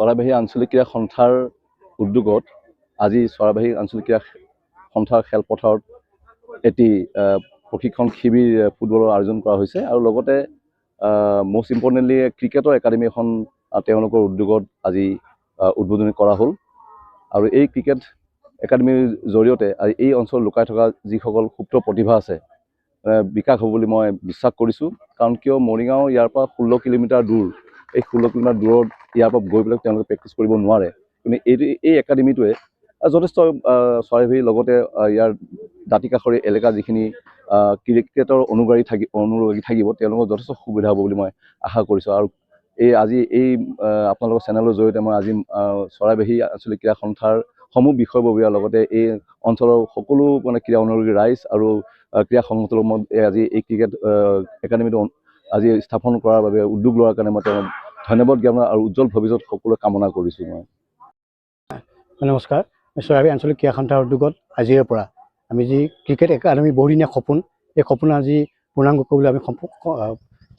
চৰাইবাহী আঞ্চলিক ক্ৰীড়া সন্থাৰ উদ্যোগত আজি চৰাইবাহী আঞ্চলিক ক্ৰীড়া সন্থাৰ খেলপথাৰত এটি প্ৰশিক্ষণ শিবিৰ ফুটবলৰ আয়োজন কৰা হৈছে আৰু লগতে মোষ্ট ইম্পৰ্টেণ্টলি ক্ৰিকেটৰ একাডেমি এখন তেওঁলোকৰ উদ্যোগত আজি উদ্বোধনী কৰা হ'ল আৰু এই ক্ৰিকেট একাডেমিৰ জৰিয়তে এই অঞ্চলত লুকাই থকা যিসকল সুপ্ত প্ৰতিভা আছে বিকাশ হ'ব বুলি মই বিশ্বাস কৰিছোঁ কাৰণ কিয় মৰিগাঁও ইয়াৰ পৰা 16 কিলোমিটাৰ দূৰ এই 16 কিলোমিটাৰ দূৰত ইয়াৰ পৰা গৈ পেলাই তেওঁলোকে প্ৰেক্টিছ কৰিব নোৱাৰে কিন্তু এই একাডেমিটোৱে যথেষ্ট চৰাইবাহীৰ লগতে ইয়াৰ দাঁতিকাষৰীয়া এলেকা যিখিনি ক্ৰিকেটৰ অনুৰাগী থাকিব তেওঁলোকৰ যথেষ্ট সুবিধা হ'ব বুলি মই আশা কৰিছোঁ আৰু আজি আপোনালোকৰ চেনেলৰ জৰিয়তে মই আজি চৰাইবাহী আঞ্চলিক ক্ৰীড়া সন্থাৰ সমূহ বিষয়ববীয়াৰ লগতে এই অঞ্চলৰ সকলো ক্ৰীড়া অনুৰাগী ৰাইজ আৰু ক্ৰীড়া সংগঠনৰ আজি এই ক্ৰিকেট একাডেমিটো আজি স্থাপন কৰাৰ বাবে উদ্যোগ লোৱাৰ কাৰণে মই তেওঁক ধন্যবাদ জ্ঞাপন আৰু উজ্জ্বল ভৱিষ্যত সকলোৱে কামনা কৰিছোঁ মই। নমস্কাৰ, চৰাইবাহী আঞ্চলিক ক্ৰীড়া সন্থাৰ উদ্যোগত আজিৰে পৰা আমি যি ক্ৰিকেট একাডেমি বহুদিনীয়া সপোন এই সপোন আজি পূৰ্ণাংগ কৰিবলৈ আমি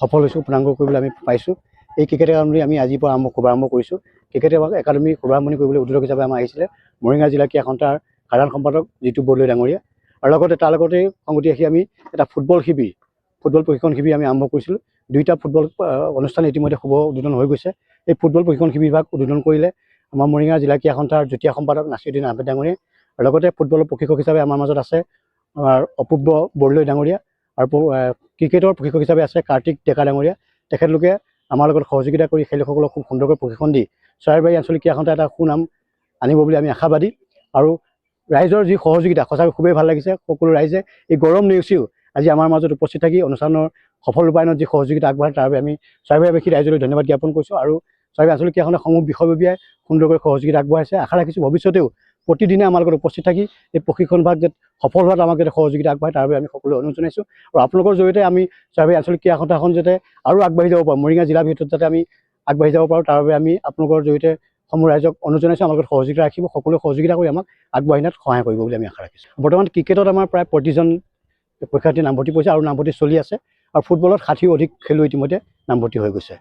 সফল হৈছোঁ, পূৰ্ণাংগ কৰিবলৈ আমি পাইছোঁ। এই ক্ৰিকেট একাডেমি আমি আজিৰ পৰা শুভাৰম্ভ কৰিছোঁ। ক্ৰিকেট একাডেমি শুভাৰম্ভণি কৰিবলৈ উদ্যোগ হিচাপে আমাৰ আহিছিলে মৰিগাঁও জিলা ক্ৰীড়া সন্থাৰ সাধাৰণ সম্পাদক জিতু বৰদলৈ ডাঙৰীয়া আৰু লগতে তাৰ লগতে সংগতি ৰাখি আমি এটা ফুটবল প্ৰশিক্ষণ শিবিৰ আমি আৰম্ভ কৰিছিলোঁ। 2টা ফুটবল অনুষ্ঠান ইতিমধ্যে শুভ উদ্বোধন হৈ গৈছে। এই ফুটবল প্ৰশিক্ষণ শিবিৰভাগ উদ্বোধন কৰিলে আমাৰ মৰিগাঁও জিলা ক্ৰীড়া সন্থাৰ যুটীয়া সম্পাদক নাছিৰুদ্দিন আহমেদ ডাঙৰীয়া আৰু লগতে ফুটবলৰ প্ৰশিক্ষক হিচাপে আমাৰ মাজত আছে আমাৰ অপূৰ্ব বৰদলৈ ডাঙৰীয়া আৰু ক্ৰিকেটৰ প্ৰশিক্ষক হিচাপে আছে কাৰ্তিক ডেকা ডাঙৰীয়া। তেখেতলোকে আমাৰ লগত সহযোগিতা কৰি খেলুৱৈসকলক খুব সুন্দৰকৈ প্ৰশিক্ষণ দি চৰাইবাহী আঞ্চলিক ক্ৰীড়া সন্থাই এটা সুনাম আনিব বুলি আমি আশাবাদী আৰু ৰাইজৰ যি সহযোগিতা সঁচাকৈ খুবেই ভাল লাগিছে। সকলো ৰাইজে এই গৰম নেওচিও আজি আমাৰ মাজত উপস্থিত থাকি অনুষ্ঠানৰ সফল ৰূপায়ণত যি সহযোগিতা আগবঢ়ায় তাৰ বাবে আমি চৰাইবাহীবাসী ৰাইজলৈ ধন্যবাদ জ্ঞাপন কৰিছোঁ আৰু চৰাইবাহী আঞ্চলিক ক্ৰীড়া সন্থাৰ সমূহ বিষয়ববীয়াই সুন্দৰকৈ সহযোগিতা আগবঢ়াইছে। আশা ৰাখিছোঁ ভৱিষ্যতেও প্ৰতিদিনে আমাৰ লগত উপস্থিত থাকি এই প্ৰশিক্ষণভাগ সফল হোৱাত আমাক যাতে সহযোগিতা আগবঢ়ায় তাৰ বাবে আমি সকলোৱে অনুৰোধ জনাইছোঁ আৰু আপোনালোকৰ জৰিয়তে আমি চৰাইবাহী আঞ্চলিক ক্ৰীড়া সন্থাখন যাতে আৰু আগবাঢ়ি যাব পাৰোঁ, মৰিগাঁও জিলাৰ ভিতৰত যাতে আমি আগবাঢ়ি যাব পাৰোঁ তাৰ বাবে আমি আপোনালোকৰ জৰিয়তে সমূহ ৰাইজক অনুৰোধ জনাইছোঁ আমাৰ লগত সহযোগিতা ৰাখিব, সকলোৱে সহযোগিতা কৰি আমাক আগবাঢ়ি নিয়াত সহায় কৰিব বুলি আমি আশা ৰাখিছোঁ। বৰ্তমান ক্ৰিকেটত আমাৰ প্ৰায় 35জন পৰীক্ষাৰ্থী নামভৰ্তি কৰিছে আৰু নামভৰ্তি চলি আছে আৰু ফুটবলত 60ৰো অধিক খেলুৱৈ ইতিমধ্যে নামভৰ্তি হৈ গৈছে।